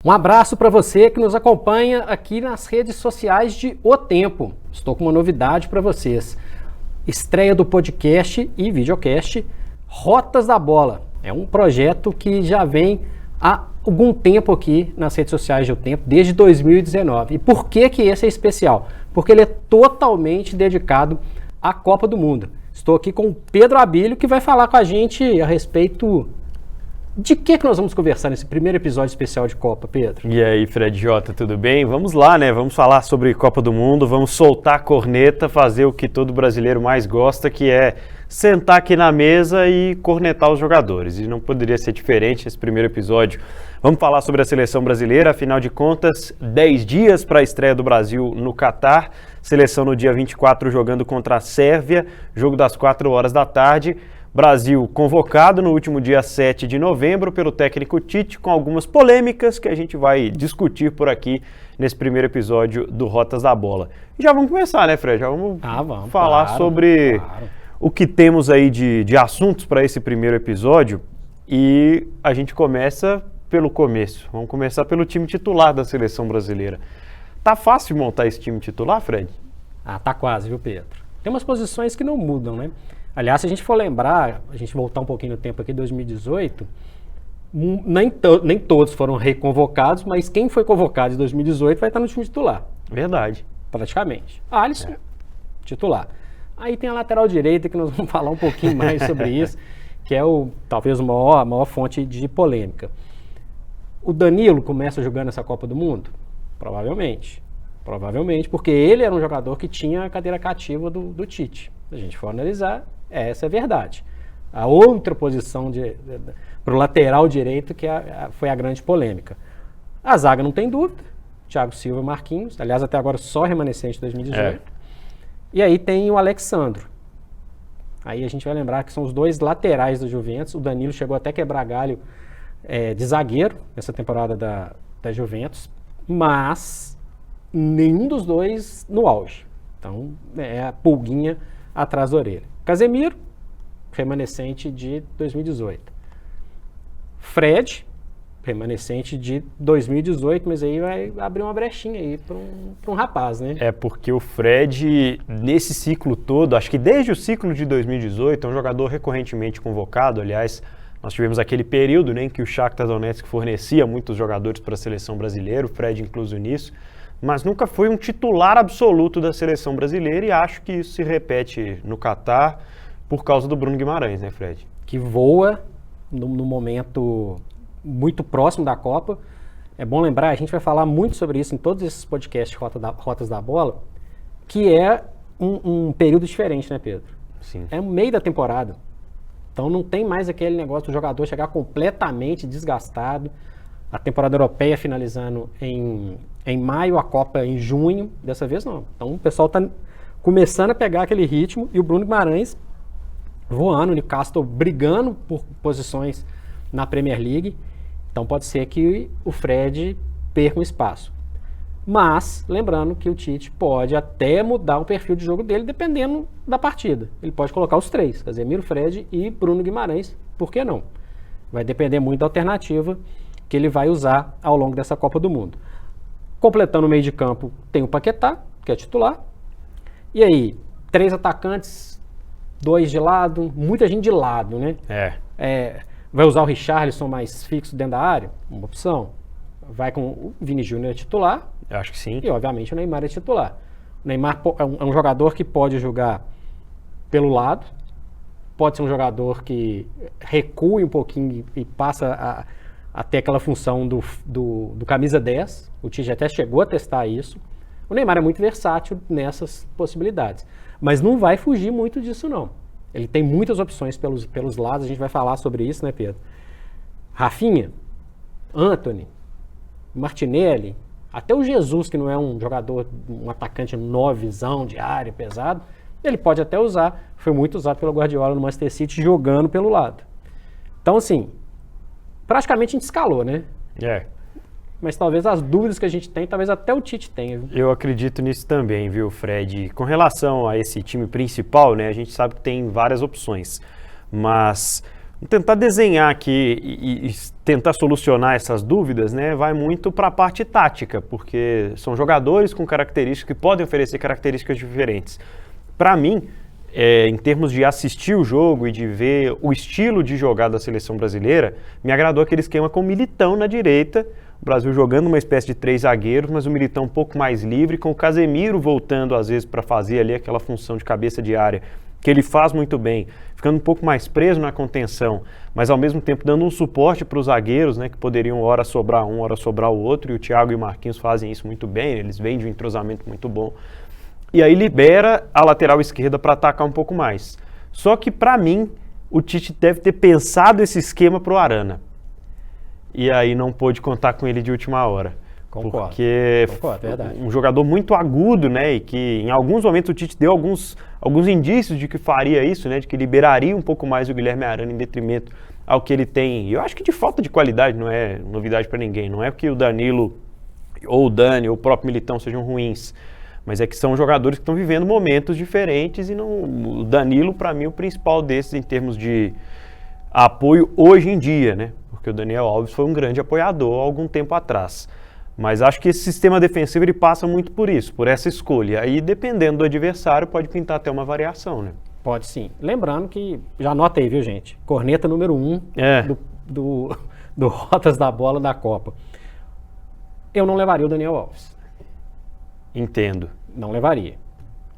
Um abraço para você que nos acompanha aqui nas redes sociais de O Tempo. Estou com uma novidade para vocês. Estreia do podcast e videocast Rotas da Bola. É um projeto que já vem há algum tempo aqui nas redes sociais de O Tempo, desde 2019. E por que esse é especial? Porque ele é totalmente dedicado à Copa do Mundo. Estou aqui com o Pedro Abílio, que vai falar com a gente a respeito... De que nós vamos conversar nesse primeiro episódio especial de Copa, Pedro? E aí, Fred Jota, tudo bem? Vamos lá, né? Vamos falar sobre Copa do Mundo, vamos soltar a corneta, fazer o que todo brasileiro mais gosta, que é sentar aqui na mesa e cornetar os jogadores. E não poderia ser diferente esse primeiro episódio. Vamos falar sobre a seleção brasileira, afinal de contas, 10 dias para a estreia do Brasil no Catar. Seleção no dia 24 jogando contra a Sérvia, jogo das 4 horas da tarde. Brasil convocado no último dia 7 de novembro pelo técnico Tite, com algumas polêmicas que a gente vai discutir por aqui nesse primeiro episódio do Rotas da Bola. E já vamos começar, né, Fred? Já vamos falar sobre o que temos aí de assuntos para esse primeiro episódio. E a gente começa pelo começo. Vamos começar pelo time titular da seleção brasileira. Tá fácil montar esse time titular, Fred? Tá quase, viu, Pedro? Tem umas posições que não mudam, né? Aliás, se a gente for lembrar, a gente voltar um pouquinho no tempo aqui, 2018, nem todos foram reconvocados, mas quem foi convocado em 2018 vai estar no time titular. Verdade. Praticamente. Alisson, titular. Aí tem a lateral direita, que nós vamos falar um pouquinho mais sobre isso, que é talvez a maior fonte de polêmica. O Danilo começa jogando essa Copa do Mundo? Provavelmente. Provavelmente, porque ele era um jogador que tinha a cadeira cativa do Tite. Se a gente for analisar, essa é a verdade. A outra posição para o lateral direito que foi a grande polêmica. A zaga não tem dúvida, Thiago Silva e Marquinhos, aliás até agora só remanescente de 2018. E aí tem o Alexandro. Aí a gente vai lembrar que são os dois laterais do Juventus. O Danilo chegou até a quebrar galho de zagueiro nessa temporada da Juventus, mas nenhum dos dois no auge. Então é a pulguinha atrás da orelha. Casemiro, remanescente de 2018. Fred, remanescente de 2018, mas aí vai abrir uma brechinha aí para um rapaz, né? É porque o Fred, nesse ciclo todo, acho que desde o ciclo de 2018, é um jogador recorrentemente convocado. Aliás, nós tivemos aquele período, né, em que o Shakhtar Donetsk fornecia muitos jogadores para a seleção brasileira, o Fred incluso nisso, mas nunca foi um titular absoluto da seleção brasileira e acho que isso se repete no Catar por causa do Bruno Guimarães, né, Fred? Que voa no momento muito próximo da Copa. É bom lembrar, a gente vai falar muito sobre isso em todos esses podcasts Rotas da Bola, que é um período diferente, né, Pedro? Sim. É o meio da temporada. Então não tem mais aquele negócio do jogador chegar completamente desgastado. A temporada europeia finalizando em maio, a Copa em junho, dessa vez não. Então o pessoal está começando a pegar aquele ritmo e o Bruno Guimarães voando, o Newcastle brigando por posições na Premier League. Então pode ser que o Fred perca um espaço. Mas, lembrando que o Tite pode até mudar o perfil de jogo dele dependendo da partida. Ele pode colocar os três, Casemiro, Fred e Bruno Guimarães. Por que não? Vai depender muito da alternativa que ele vai usar ao longo dessa Copa do Mundo. Completando o meio de campo, tem o Paquetá, que é titular. E aí, 3 atacantes, 2 de lado, muita gente de lado, né? Vai usar o Richarlison mais fixo dentro da área? Uma opção. Vai com o Vini Júnior titular. Eu acho que sim. E, obviamente, o Neymar é titular. O Neymar é um jogador que pode jogar pelo lado, pode ser um jogador que recue um pouquinho e passa a ter aquela função do camisa 10. O Tite até chegou a testar isso. O Neymar é muito versátil nessas possibilidades. Mas não vai fugir muito disso, não. Ele tem muitas opções pelos lados, a gente vai falar sobre isso, né, Pedro? Rafinha, Antony, Martinelli, até o Jesus, que não é um jogador, um atacante novizão de área, pesado, ele pode até usar. Foi muito usado pelo Guardiola no Manchester City, jogando pelo lado. Então, assim, praticamente a gente escalou, né? Mas talvez as dúvidas que a gente tem, talvez até o Tite tenha. Viu? Eu acredito nisso também, viu, Fred? Com relação a esse time principal, né, a gente sabe que tem várias opções, mas tentar desenhar aqui e tentar solucionar essas dúvidas, né, vai muito para a parte tática, porque são jogadores com características que podem oferecer características diferentes. Para mim, em termos de assistir o jogo e de ver o estilo de jogar da seleção brasileira, me agradou aquele esquema com o Militão na direita, o Brasil jogando uma espécie de 3 zagueiros, mas o Militão um pouco mais livre, com o Casemiro voltando às vezes para fazer ali aquela função de cabeça de área, que ele faz muito bem, ficando um pouco mais preso na contenção, mas ao mesmo tempo dando um suporte para os zagueiros, né, que poderiam ora sobrar um, ora sobrar o outro, e o Thiago e o Marquinhos fazem isso muito bem, eles vêm de um entrosamento muito bom. E aí libera a lateral esquerda para atacar um pouco mais. Só que, para mim, o Tite deve ter pensado esse esquema para o Arana. E aí não pôde contar com ele de última hora. Concordo. Porque Verdade. Um jogador muito agudo, né? E que em alguns momentos o Tite deu alguns indícios de que faria isso, né? De que liberaria um pouco mais o Guilherme Arana em detrimento ao que ele tem. E eu acho que de falta de qualidade, não é novidade para ninguém. Não é que o Danilo, ou o Dani, ou o próprio Militão sejam ruins. Mas é que são jogadores que estão vivendo momentos diferentes e o Danilo, para mim, o principal desses em termos de apoio hoje em dia, né? Porque o Daniel Alves foi um grande apoiador há algum tempo atrás. Mas acho que esse sistema defensivo ele passa muito por isso, por essa escolha. Aí, dependendo do adversário, pode pintar até uma variação, né? Pode sim. Lembrando que, já anota aí, viu, gente? Corneta número 1 do Rotas da Bola da Copa. Eu não levaria o Daniel Alves. Entendo. Não levaria.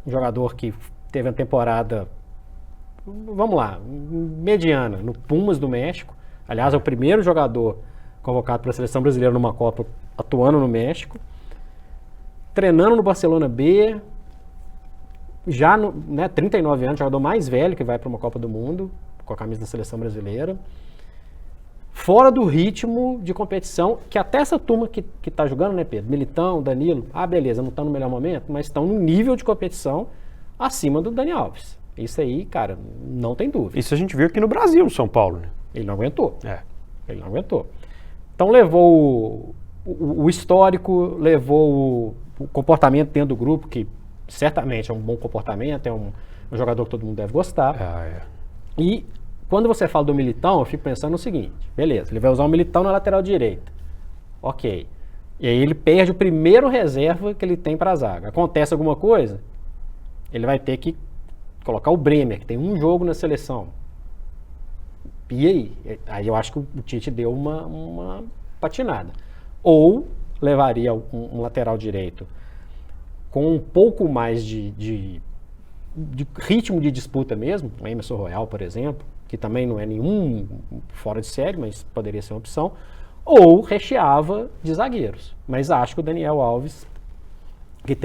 Um jogador que teve uma temporada, vamos lá, mediana, no Pumas do México. Aliás, é o primeiro jogador convocado para a seleção brasileira numa Copa atuando no México. Treinando no Barcelona B. Já, 39 anos, jogador mais velho que vai para uma Copa do Mundo, com a camisa da seleção brasileira. Fora do ritmo de competição, que até essa turma que está jogando, né, Pedro? Militão, Danilo, beleza, não estão no melhor momento, mas estão no nível de competição acima do Dani Alves. Isso aí, cara, não tem dúvida. Isso a gente viu aqui no Brasil, no São Paulo, né? Ele não aguentou. Ele não aguentou. Então levou o histórico, levou o comportamento dentro do grupo, que certamente é um bom comportamento, é um jogador que todo mundo deve gostar. E quando você fala do Militão, eu fico pensando no seguinte, beleza, ele vai usar o Militão na lateral direita. Ok. E aí ele perde o primeiro reserva que ele tem para a zaga. Acontece alguma coisa, ele vai ter que colocar o Bremer, que tem um jogo na seleção. E aí? Aí eu acho que o Tite deu uma patinada. Ou levaria um lateral direito com um pouco mais de ritmo de disputa mesmo, o Emerson Royal, por exemplo, que também não é nenhum fora de série, mas poderia ser uma opção, ou recheava de zagueiros. Mas acho que o Daniel Alves, que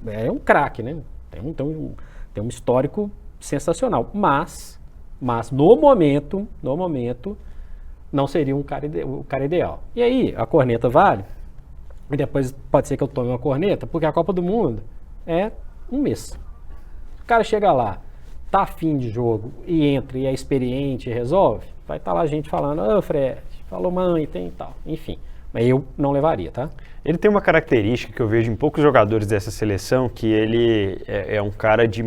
é um craque, né? Tem um histórico sensacional, mas no momento, não seria o cara ideal. E aí, a corneta vale, e depois pode ser que eu tome uma corneta, porque a Copa do Mundo é um mês. O cara chega lá, tá afim de jogo, e entra, e é experiente, e resolve, vai estar lá a gente falando, Fred, falou mãe, tem e tal, enfim. Mas eu não levaria, tá? Ele tem uma característica que eu vejo em poucos jogadores dessa seleção, que ele é um cara de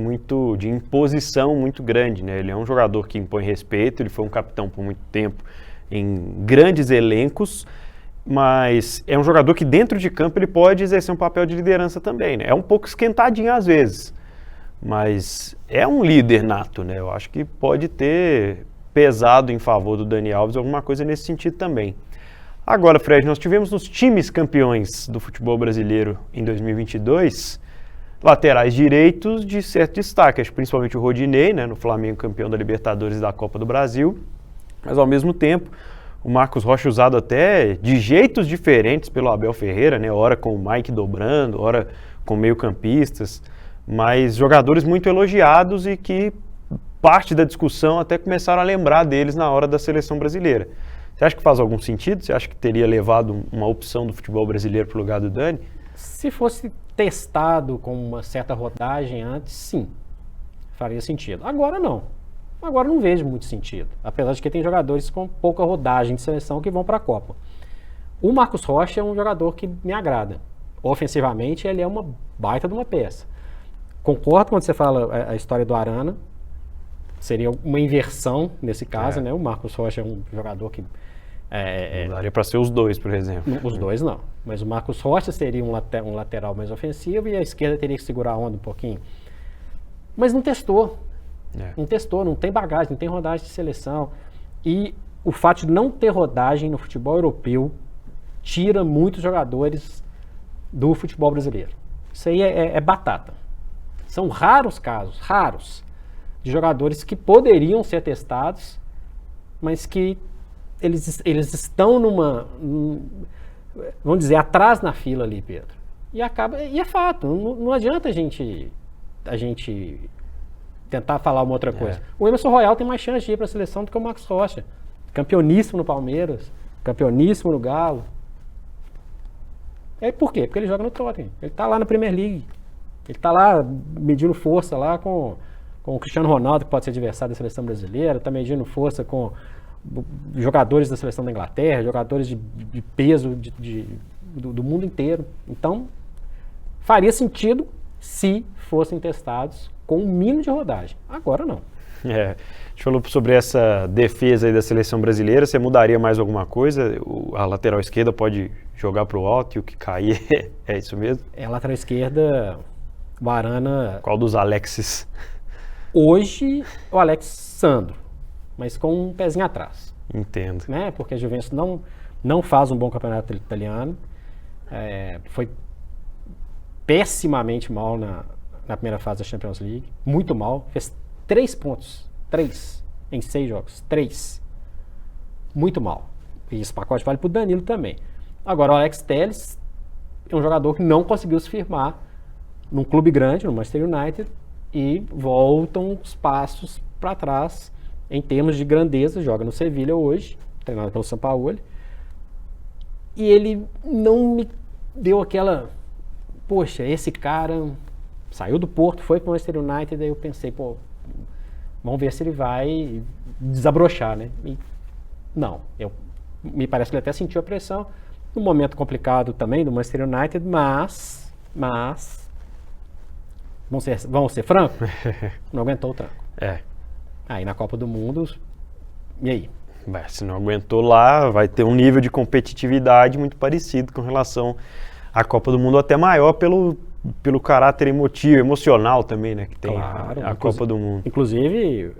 imposição muito grande, né? Ele é um jogador que impõe respeito, ele foi um capitão por muito tempo em grandes elencos, mas é um jogador que dentro de campo ele pode exercer um papel de liderança também, né? É um pouco esquentadinho às vezes, mas é um líder nato, né? Eu acho que pode ter pesado em favor do Dani Alves alguma coisa nesse sentido também. Agora, Fred, nós tivemos nos times campeões do futebol brasileiro em 2022 laterais direitos de certo destaque, acho que principalmente o Rodinei, né, no Flamengo campeão da Libertadores e da Copa do Brasil, mas ao mesmo tempo o Marcos Rocha usado até de jeitos diferentes pelo Abel Ferreira, né, ora com o Mike dobrando, ora com meio-campistas, mas jogadores muito elogiados e que parte da discussão até começaram a lembrar deles na hora da seleção brasileira. Você acha que faz algum sentido? Você acha que teria levado uma opção do futebol brasileiro para o lugar do Dani? Se fosse testado com uma certa rodagem antes, sim, faria sentido. Agora não. Agora não vejo muito sentido. Apesar de que tem jogadores com pouca rodagem de seleção que vão para a Copa. O Marcos Rocha é um jogador que me agrada. Ofensivamente, ele é uma baita de uma peça. Concordo quando você fala a história do Arana. Seria uma inversão nesse caso, né? O Marcos Rocha é um jogador que... Não daria para ser os dois, por exemplo. Os dois não. Mas o Marcos Rocha seria um lateral mais ofensivo e a esquerda teria que segurar a onda um pouquinho. Mas não testou. Não testou, não tem bagagem, não tem rodagem de seleção. E o fato de não ter rodagem no futebol europeu tira muitos jogadores do futebol brasileiro. Isso aí é batata. São raros casos, de jogadores que poderiam ser testados, mas que eles estão vamos dizer, atrás na fila ali, Pedro. E é fato, não adianta a gente tentar falar uma outra coisa. O Emerson Royal tem mais chance de ir para a seleção do que o Marcos Rocha. Campeoníssimo no Palmeiras, campeoníssimo no Galo. Por quê? Porque ele joga no Tottenham. Ele está lá na Premier League. Ele está lá medindo força lá com o Cristiano Ronaldo, que pode ser adversário da seleção brasileira, está medindo força com jogadores da seleção da Inglaterra, jogadores de peso do mundo inteiro. Então, faria sentido se fossem testados com um mínimo de rodagem. Agora não. A gente falou sobre essa defesa aí da seleção brasileira. Você mudaria mais alguma coisa? A lateral esquerda pode jogar para o alto e o que cair é isso mesmo? A lateral esquerda, o Arana... Qual dos Alexis? Hoje, o Alex Sandro, mas com um pezinho atrás. Entendo. Né? Porque a Juventus não faz um bom campeonato italiano. Foi pessimamente mal na primeira fase da Champions League. Muito mal. Fez 3 pontos. 3 em 6 jogos. 3. Muito mal. E esse pacote vale para o Danilo também. Agora, o Alex Telles é um jogador que não conseguiu se firmar num clube grande, no Manchester United, e voltam os passos para trás em termos de grandeza. Joga no Sevilha hoje, treinado pelo Sampaoli, e ele não me deu aquela... Poxa, esse cara saiu do Porto, foi para o Manchester United, aí eu pensei, vamos ver se ele vai desabrochar, né? E não, me parece que ele até sentiu a pressão, num momento complicado também do Manchester United, mas vamos ser francos, não aguentou o tranco. Aí na Copa do Mundo, e aí? Se não aguentou lá, vai ter um nível de competitividade muito parecido com relação à Copa do Mundo, até maior pelo caráter emocional também, né, que tem a Copa do Mundo. Inclusive,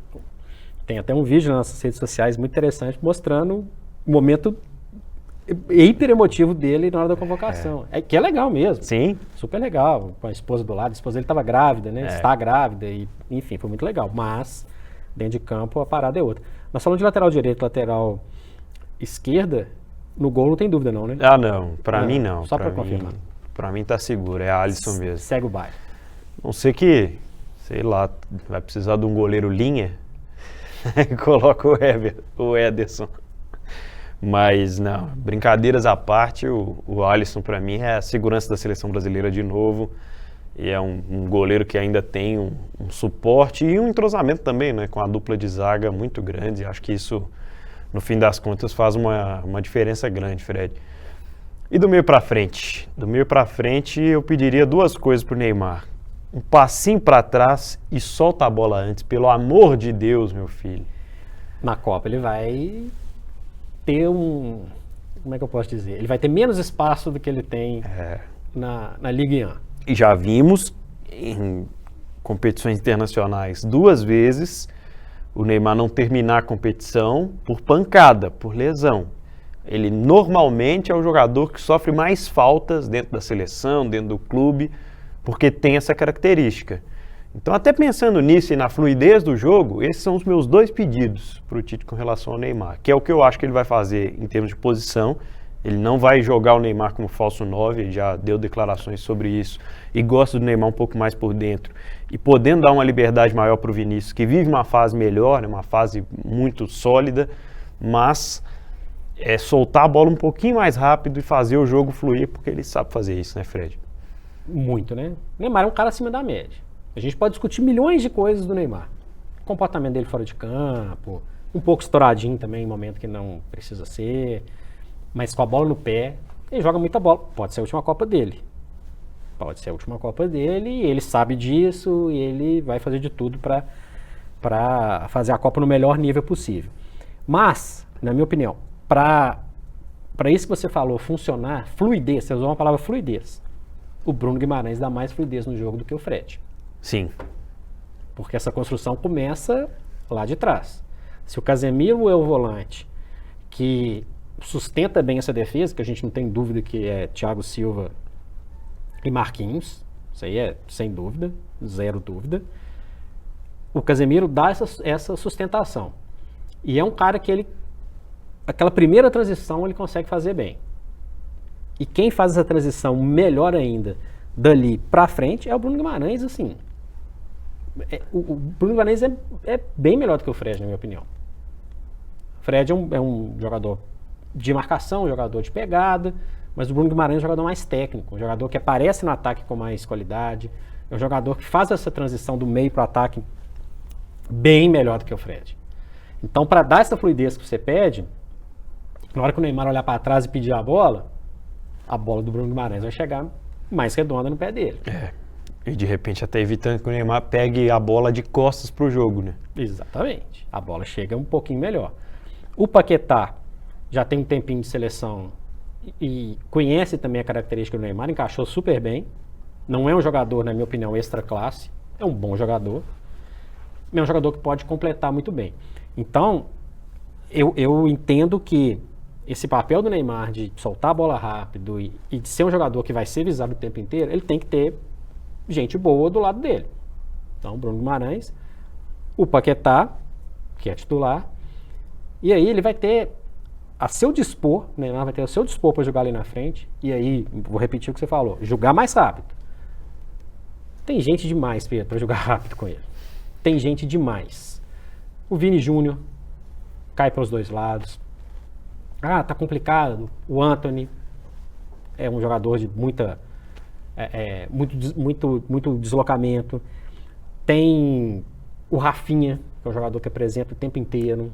tem até um vídeo nas nossas redes sociais muito interessante mostrando o momento hiper emotivo dele na hora da convocação. Que é legal mesmo. Sim. Super legal, com a esposa do lado. A esposa dele estava grávida, né? Está grávida, e enfim, foi muito legal. Mas, dentro de campo, a parada é outra. Nós falamos de lateral direito, lateral esquerda, no gol não tem dúvida não, né? Não, pra mim não. Só pra confirmar. Pra mim tá seguro, é Alisson mesmo. Segue o baile. Não sei que, sei lá, vai precisar de um goleiro linha, coloca o Ederson. Mas não, brincadeiras à parte, o Alisson para mim é a segurança da seleção brasileira de novo, e é um goleiro que ainda tem um suporte e um entrosamento também, né, com a dupla de zaga muito grande. Acho que isso, no fim das contas, faz uma diferença grande, Fred. E do meio para frente? Do meio para frente eu pediria 2 coisas pro Neymar. Um passinho para trás e solta a bola antes, pelo amor de Deus, meu filho. Na Copa ele vai ter como é que eu posso dizer? Ele vai ter menos espaço do que ele tem na Ligue 1. E já vimos em competições internacionais 2 vezes o Neymar não terminar a competição por pancada, por lesão. Ele normalmente é o jogador que sofre mais faltas dentro da seleção, dentro do clube, porque tem essa característica. Então, até pensando nisso e na fluidez do jogo, esses são os meus 2 pedidos para o Tite com relação ao Neymar, que é o que eu acho que ele vai fazer em termos de posição. Ele não vai jogar o Neymar como falso 9, ele já deu declarações sobre isso, e gosta do Neymar um pouco mais por dentro, e podendo dar uma liberdade maior para o Vinícius, que vive uma fase melhor, né, uma fase muito sólida, mas soltar a bola um pouquinho mais rápido e fazer o jogo fluir, porque ele sabe fazer isso, né, Fred? Muito, né? O Neymar é um cara acima da média. A gente pode discutir milhões de coisas do Neymar. O comportamento dele fora de campo, um pouco estouradinho também em momento que não precisa ser, mas com a bola no pé, ele joga muita bola. Pode ser a última Copa dele. E ele sabe disso, e ele vai fazer de tudo para para fazer a Copa no melhor nível possível. Mas, na minha opinião, para isso que você falou funcionar, fluidez, você usou uma palavra fluidez, o Bruno Guimarães dá mais fluidez no jogo do que o Fred. Sim. Porque essa construção começa lá de trás. Se o Casemiro é o volante que sustenta bem essa defesa, que a gente não tem dúvida que é Thiago Silva e Marquinhos, isso aí é sem dúvida, zero dúvida, o Casemiro dá essa sustentação. E é um cara que aquela primeira transição ele consegue fazer bem. E quem faz essa transição melhor ainda, dali pra frente, é o Bruno Guimarães, assim. O Bruno Guimarães é bem melhor do que o Fred, na minha opinião. O Fred é um jogador de marcação, um jogador de pegada, mas o Bruno Guimarães é um jogador mais técnico, um jogador que aparece no ataque com mais qualidade, é um jogador que faz essa transição do meio para o ataque bem melhor do que o Fred. Então, para dar essa fluidez que você pede, na hora que o Neymar olhar para trás e pedir a bola do Bruno Guimarães vai chegar mais redonda no pé dele. E de repente até evitando que o Neymar pegue a bola de costas pro jogo, né? Exatamente. A bola chega um pouquinho melhor. O Paquetá já tem um tempinho de seleção e conhece também a característica do Neymar, encaixou super bem. Não é um jogador, na minha opinião, extra classe. É um bom jogador. É um jogador que pode completar muito bem. Então, eu entendo que esse papel do Neymar de soltar a bola rápido e de ser um jogador que vai ser visado o tempo inteiro, ele tem que ter gente boa do lado dele. Então, Bruno Guimarães, o Paquetá, que é titular, e aí ele vai ter a seu dispor, o Neymar vai ter a seu dispor para jogar ali na frente, e aí, vou repetir o que você falou, jogar mais rápido. Tem gente demais, Pedro, para jogar rápido com ele. Tem gente demais. O Vini Júnior cai para os dois lados. Ah, tá complicado. O Antony é um jogador de muito deslocamento. Tem o Rafinha, que é um jogador que apresenta o tempo inteiro.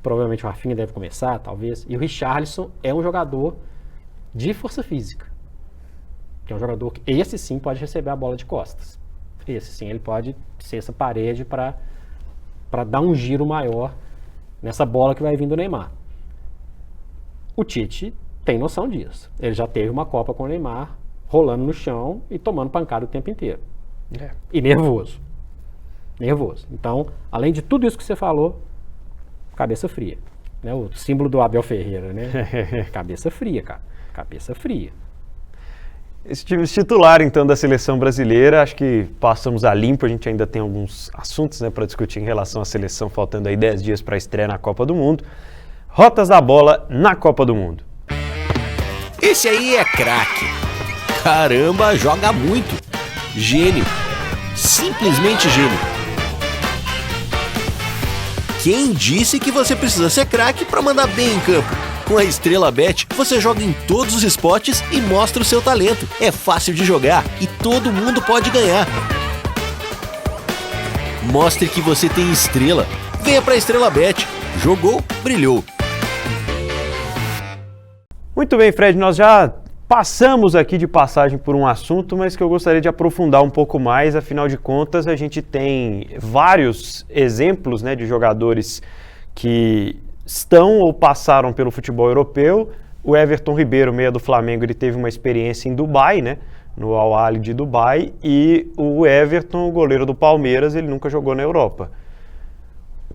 Provavelmente o Rafinha deve começar, talvez. E o Richarlison é um jogador de força física. Que é um jogador que, esse sim, pode receber a bola de costas. Esse sim, ele pode ser essa parede para dar um giro maior nessa bola que vai vir do Neymar. O Tite tem noção disso. Ele já teve uma Copa com o Neymar rolando no chão e tomando pancada o tempo inteiro. E nervoso. Nervoso. Então, além de tudo isso que você falou, cabeça fria. Né? O símbolo do Abel Ferreira, né? Cabeça fria, cara. Cabeça fria. Esse time titular, então, da seleção brasileira, acho que passamos a limpo, a gente ainda tem alguns assuntos, né, para discutir em relação à seleção, faltando aí 10 dias para a estreia na Copa do Mundo. Rotas da bola na Copa do Mundo. Esse aí é craque. Caramba, joga muito. Gênio. Simplesmente gênio. Quem disse que você precisa ser craque para mandar bem em campo? Com a Estrela Bet, você joga em todos os esportes e mostra o seu talento. É fácil de jogar e todo mundo pode ganhar. Mostre que você tem estrela. Venha para a Estrela Bet. Jogou, brilhou. Muito bem, Fred, nós já passamos aqui de passagem por um assunto, mas que eu gostaria de aprofundar um pouco mais. Afinal de contas, a gente tem vários exemplos, né, de jogadores que estão ou passaram pelo futebol europeu. O Everton Ribeiro, meia do Flamengo, ele teve uma experiência em Dubai, né, no Al Ahly de Dubai, e o Everton, o goleiro do Palmeiras, ele nunca jogou na Europa.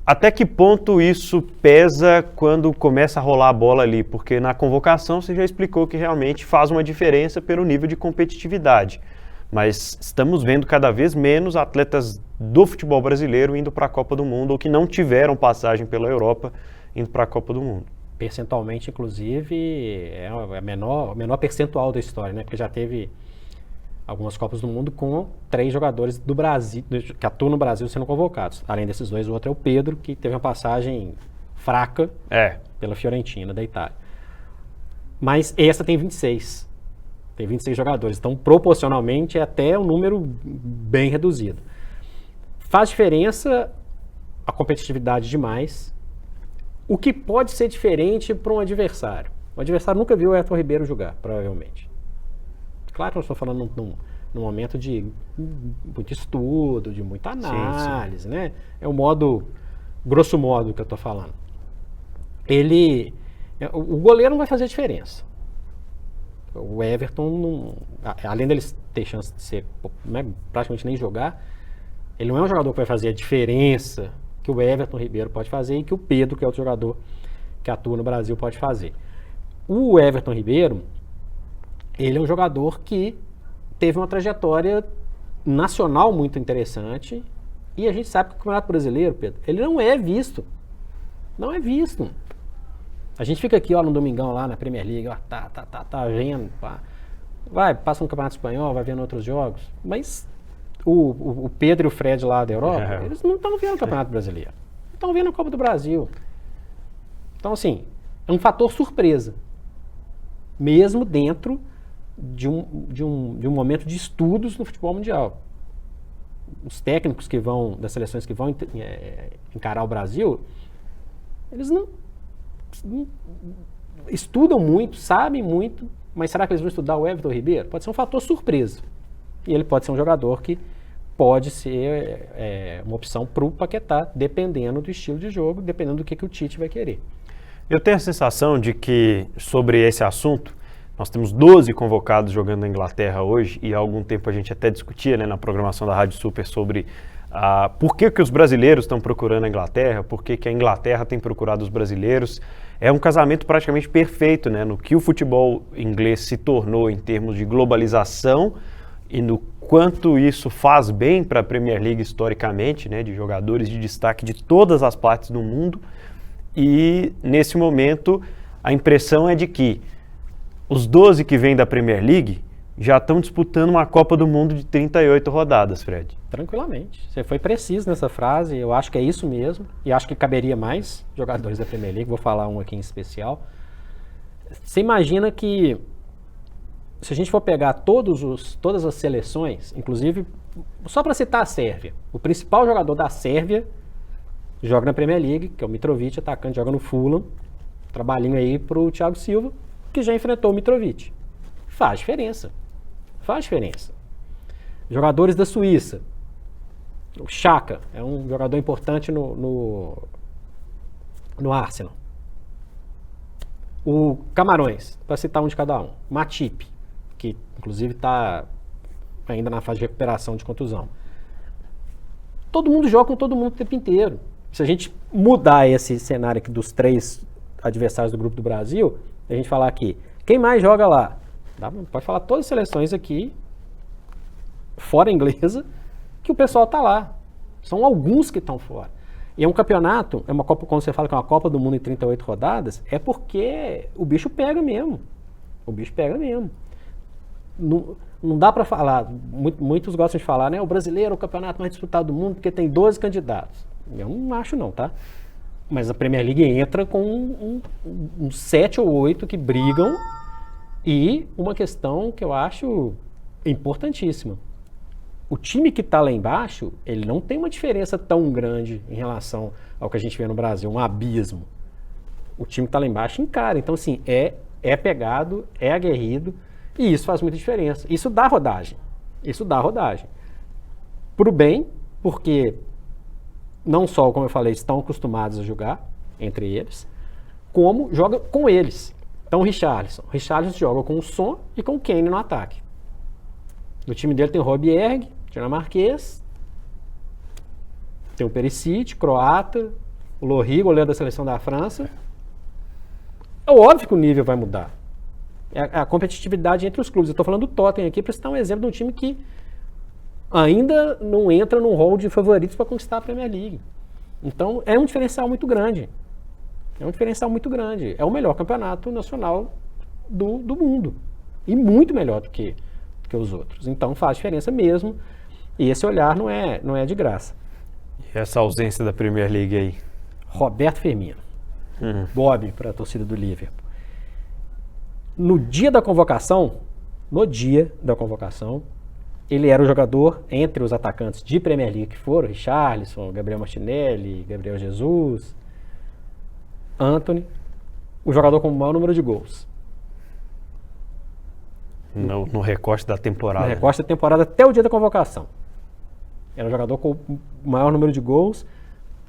Até que ponto isso pesa quando começa a rolar a bola ali? Porque na convocação você já explicou que realmente faz uma diferença pelo nível de competitividade. Mas estamos vendo cada vez menos atletas do futebol brasileiro indo para a Copa do Mundo ou que não tiveram passagem pela Europa indo para a Copa do Mundo. Percentualmente, inclusive, é o menor percentual da história, né? Porque já teve algumas Copas do Mundo com 3 jogadores do Brasil, que atuam no Brasil sendo convocados. Além desses 2, o outro é o Pedro, que teve uma passagem fraca pela Fiorentina, da Itália. Mas essa tem 26. Tem 26 jogadores. Então, proporcionalmente, é até um número bem reduzido. Faz diferença a competitividade demais. O que pode ser diferente para um adversário? O adversário nunca viu o Everton Ribeiro jogar, provavelmente. Claro que eu estou falando num momento de muito estudo, de muita análise, né? É o modo, grosso modo, que eu estou falando. O goleiro não vai fazer diferença. O Everton, além deles ter chance de ser, né, praticamente nem jogar, ele não é um jogador que vai fazer a diferença que o Everton Ribeiro pode fazer e que o Pedro, que é outro jogador que atua no Brasil, pode fazer. O Everton Ribeiro, ele é um jogador que teve uma trajetória nacional muito interessante e a gente sabe que o Campeonato Brasileiro, Pedro, ele não é visto. Não é visto. A gente fica aqui, ó, no domingão lá na Premier League, ó, tá vendo, pá. Vai, passa no Campeonato Espanhol, vai vendo outros jogos, mas o Pedro e o Fred lá da Europa, eles não estão vendo o Campeonato Brasileiro, estão vendo a Copa do Brasil. Então, assim, é um fator surpresa, mesmo dentro de um momento de estudos no futebol mundial. Os técnicos das seleções que vão encarar o Brasil, eles não estudam muito, sabem muito, mas será que eles vão estudar o Everton Ribeiro? Pode ser um fator surpresa. E ele pode ser um jogador que pode ser uma opção para o Paquetá, dependendo do estilo de jogo, dependendo do que o Tite vai querer. Eu tenho a sensação de que, sobre esse assunto, nós temos 12 convocados jogando na Inglaterra hoje, e há algum tempo a gente até discutia, né, na programação da Rádio Super sobre por que os brasileiros estão procurando a Inglaterra, por que a Inglaterra tem procurado os brasileiros. É um casamento praticamente perfeito, né, no que o futebol inglês se tornou em termos de globalização e no quanto isso faz bem para a Premier League historicamente, né, de jogadores de destaque de todas as partes do mundo. E nesse momento a impressão é de que os 12 que vêm da Premier League já estão disputando uma Copa do Mundo de 38 rodadas, Fred. Tranquilamente. Você foi preciso nessa frase, eu acho que é isso mesmo, e acho que caberia mais jogadores da Premier League, vou falar um aqui em especial. Você imagina que, se a gente for pegar todas as seleções, inclusive, só para citar a Sérvia, o principal jogador da Sérvia joga na Premier League, que é o Mitrovic, atacante, joga no Fulham, trabalhinho aí pro Thiago Silva, que já enfrentou o Mitrovic. Faz diferença. Faz diferença. Jogadores da Suíça. O Xhaka é um jogador importante no Arsenal. O Camarões, para citar um de cada um. Matip, que inclusive está ainda na fase de recuperação de contusão. Todo mundo joga com todo mundo o tempo inteiro. Se a gente mudar esse cenário aqui dos 3 adversários do grupo do Brasil, a gente falar aqui, quem mais joga lá? Pode falar todas as seleções aqui, fora a inglesa, que o pessoal tá lá. São alguns que estão fora. E é um campeonato, é uma Copa, quando você fala que é uma Copa do Mundo em 38 rodadas, é porque o bicho pega mesmo. O bicho pega mesmo. Não dá para falar, muitos gostam de falar, né? O brasileiro é o campeonato mais disputado do mundo porque tem 12 candidatos. Eu não acho não, tá? Mas a Premier League entra com uns 7 ou 8 que brigam. E uma questão que eu acho importantíssima. O time que está lá embaixo, ele não tem uma diferença tão grande em relação ao que a gente vê no Brasil, um abismo. O time que está lá embaixo encara. Então, assim, é pegado, é aguerrido, e isso faz muita diferença. Isso dá rodagem. Isso dá rodagem. Pro bem, porque não só, como eu falei, estão acostumados a jogar entre eles, como joga com eles. Então, o Richarlison joga com o Son e com o Kane no ataque. No time dele tem o Højbjerg, dinamarquês, tem o Perisic, croata, o Lohri, goleiro da seleção da França. É óbvio que o nível vai mudar. É a competitividade entre os clubes. Eu estou falando do Tottenham aqui para citar um exemplo de um time que ainda não entra num rol de favoritos para conquistar a Premier League. Então, é um diferencial muito grande. É um diferencial muito grande. É o melhor campeonato nacional do mundo. E muito melhor do que os outros. Então faz diferença mesmo. E esse olhar não é de graça. E essa ausência da Premier League aí? Roberto Firmino. Bob para a torcida do Liverpool. No dia da convocação, ele era o jogador entre os atacantes de Premier League que foram Richarlison, Gabriel Martinelli, Gabriel Jesus, Antony, o jogador com o maior número de gols. No recorte da temporada. No recorte da temporada até o dia da convocação. Era um jogador com o maior número de gols,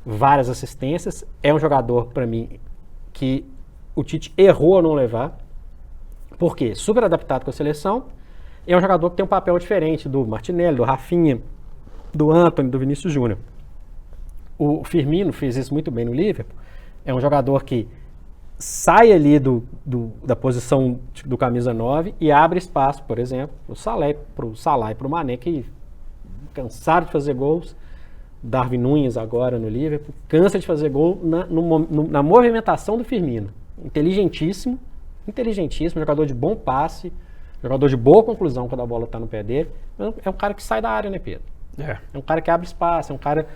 várias assistências. É um jogador, para mim, que o Tite errou ao não levar. Por quê? Super adaptado com a seleção. É um jogador que tem um papel diferente do Martinelli, do Rafinha, do Antony, do Vinícius Júnior. O Firmino fez isso muito bem no Liverpool. É um jogador que sai ali da posição do camisa 9 e abre espaço, por exemplo, para o Salah e para o Mané, que cansaram de fazer gols. Darwin Núñez agora no Liverpool cansa de fazer gol na movimentação do Firmino. Inteligentíssimo, jogador de bom passe, jogador de boa conclusão quando a bola está no pé dele. É um cara que sai da área, né, Pedro? É um cara que abre espaço, é um cara...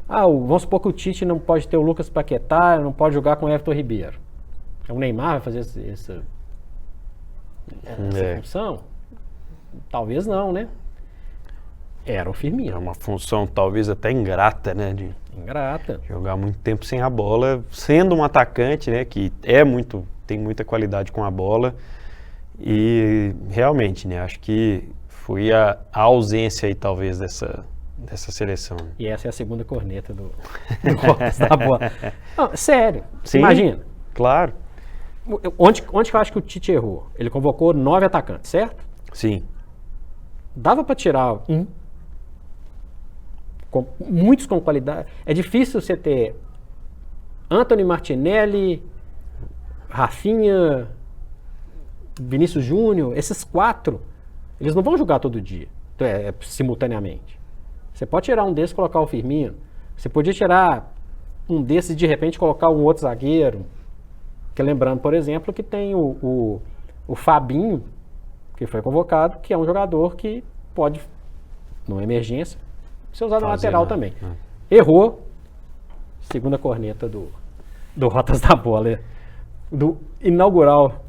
vamos supor que o Tite não pode ter o Lucas Paquetá, não pode jogar com o Everton Ribeiro. O Neymar vai fazer essa função? Talvez não, né? Era o Firmino. É uma função talvez até ingrata, né? Ingrata. Jogar muito tempo sem a bola, sendo um atacante, né? Que tem muita qualidade com a bola. E realmente, né? Acho que foi a ausência aí talvez dessa seleção. E essa é a segunda corneta do Rotas da Bola. Não, sério. Sim, imagina. Claro. Onde que eu acho que o Tite errou? Ele convocou 9 atacantes, certo? Sim. Dava para tirar muitos com qualidade. É difícil você ter Antony, Martinelli, Rafinha, Vinícius Júnior, esses 4, eles não vão jogar todo dia, simultaneamente. Você pode tirar um desses e colocar o Firmino. Você podia tirar um desses e de repente colocar um outro zagueiro. Que lembrando, por exemplo, que tem o Fabinho, que foi convocado, que é um jogador que pode, numa emergência, ser usado na lateral também. Errou. Segunda corneta do Rotas da Bola. Do inaugural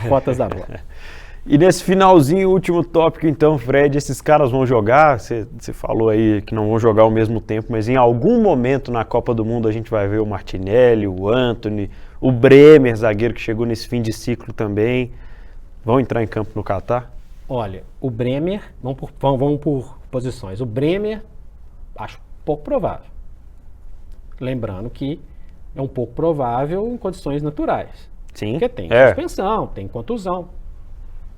Rotas da Bola. E nesse finalzinho, último tópico então, Fred, esses caras vão jogar, você falou aí que não vão jogar ao mesmo tempo, mas em algum momento na Copa do Mundo a gente vai ver o Martinelli, o Antony, o Bremer, zagueiro que chegou nesse fim de ciclo também, vão entrar em campo no Catar? Olha, o Bremer, vamos por posições, o Bremer acho pouco provável, lembrando que é um pouco provável em condições naturais. Sim. Porque tem suspensão, tem contusão.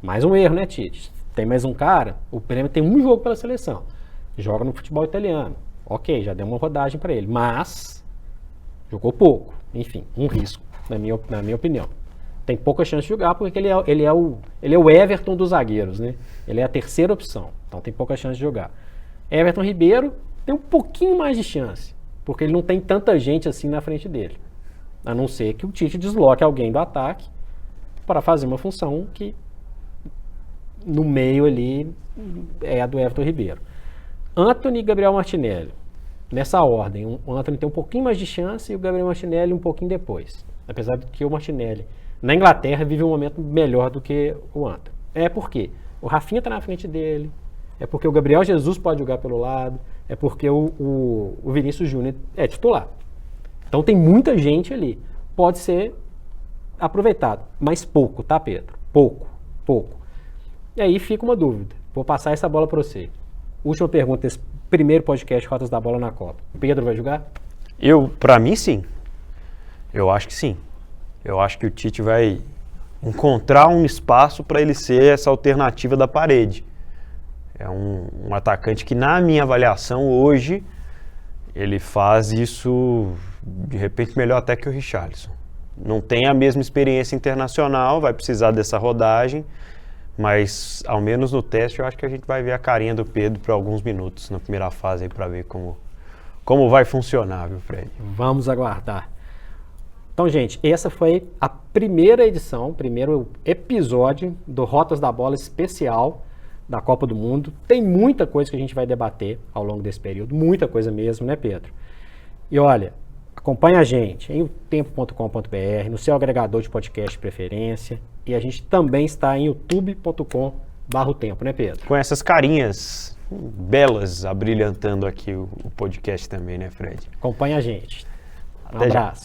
Mais um erro, né, Tite? Tem mais um cara, o Bremer tem um jogo pela seleção. Joga no futebol italiano. Ok, já deu uma rodagem para ele, mas jogou pouco. Enfim, um risco, na minha opinião. Tem pouca chance de jogar porque ele é o Everton dos zagueiros, né? Ele é a terceira opção, então tem pouca chance de jogar. Everton Ribeiro tem um pouquinho mais de chance, porque ele não tem tanta gente assim na frente dele. A não ser que o Tite desloque alguém do ataque para fazer uma função que no meio ali é a do Everton Ribeiro. Antony e Gabriel Martinelli. Nessa ordem, o Antony tem um pouquinho mais de chance e o Gabriel Martinelli um pouquinho depois. Apesar de que o Martinelli, na Inglaterra, vive um momento melhor do que o Antony. É porque o Rafinha está na frente dele, é porque o Gabriel Jesus pode jogar pelo lado, é porque o Vinícius Júnior é titular. Então tem muita gente ali. Pode ser aproveitado, mas pouco, tá, Pedro? Pouco. E aí fica uma dúvida. Vou passar essa bola para você. Última pergunta desse primeiro podcast Rotas da Bola na Copa. O Pedro vai jogar? Para mim, sim. Eu acho que sim. Eu acho que o Tite vai encontrar um espaço para ele ser essa alternativa da parede. É um atacante que, na minha avaliação, hoje, ele faz isso, de repente, melhor até que o Richarlison. Não tem a mesma experiência internacional, vai precisar dessa rodagem, mas, ao menos no teste, eu acho que a gente vai ver a carinha do Pedro por alguns minutos na primeira fase para ver como vai funcionar, viu, Fred? Vamos aguardar. Então, gente, essa foi a primeira edição, primeiro episódio do Rotas da Bola especial da Copa do Mundo. Tem muita coisa que a gente vai debater ao longo desse período, muita coisa mesmo, né, Pedro? E olha, acompanha a gente em otempo.com.br, no seu agregador de podcast de preferência, e a gente também está em youtube.com/otempo, né, Pedro? Com essas carinhas belas abrilhantando aqui o podcast também, né, Fred? Acompanha a gente. Um Até abraço.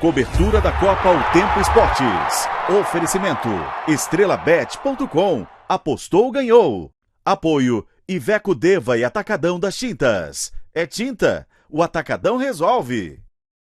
Cobertura da Copa O Tempo Esportes. Oferecimento estrelabet.com. Apostou, ganhou. Apoio Iveco Deva e Atacadão das Tintas. É tinta, o Atacadão resolve.